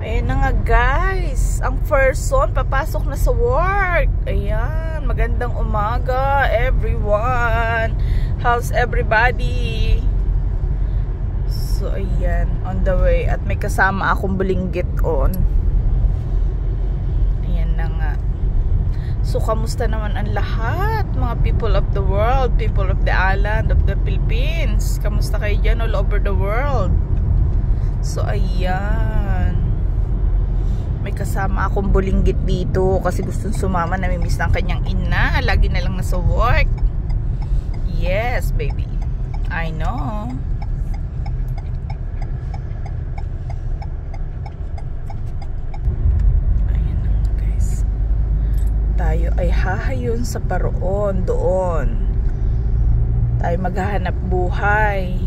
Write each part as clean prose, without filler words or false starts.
Ayan na nga guys, ang person papasok na sa work. Ayan, magandang umaga everyone. How's everybody? So ayan, on the way. At may kasama akong bulinggit on. Ayan na nga. So kamusta naman ang lahat? Mga people of the world, people of the island, of the Philippines. Kamusta kayo dyan all over the world? So ayan, may kasama akong bulinggit dito kasi gustong sumama, namimiss ng kanyang ina. Lagi na lang nasa work. Yes, baby. I know. Ayan na guys. Tayo ay hahayon sa paroon doon. Tayo maghahanap buhay.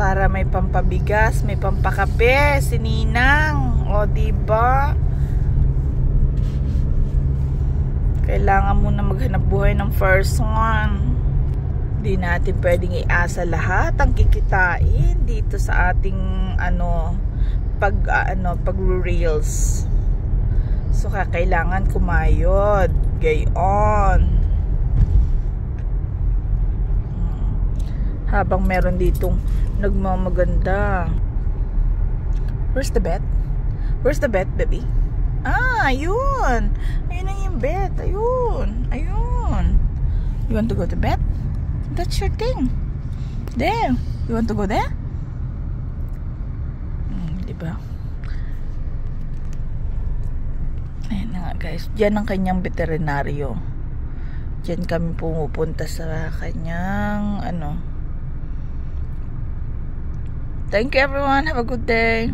Para may pampabigas, may pampakape, si Ninang. O, diba? Kailangan muna maghanap buhay ng first one. Di natin pwedeng iasa lahat ang kikitain dito sa ating pag-reels. So, kailangan kumayod. Gayon. Habang meron ditong nagmamaganda. Where's the bed? Where's the bed, baby? Ah, ayun. Ayun na yung bed. Ayun. Ayun. You want to go to bed? That's your thing. There. You want to go there? Diba? Ayun na nga guys. Diyan ang kanyang veterinaryo. Diyan kami pumupunta sa kanyang Thank you everyone. Have a good day.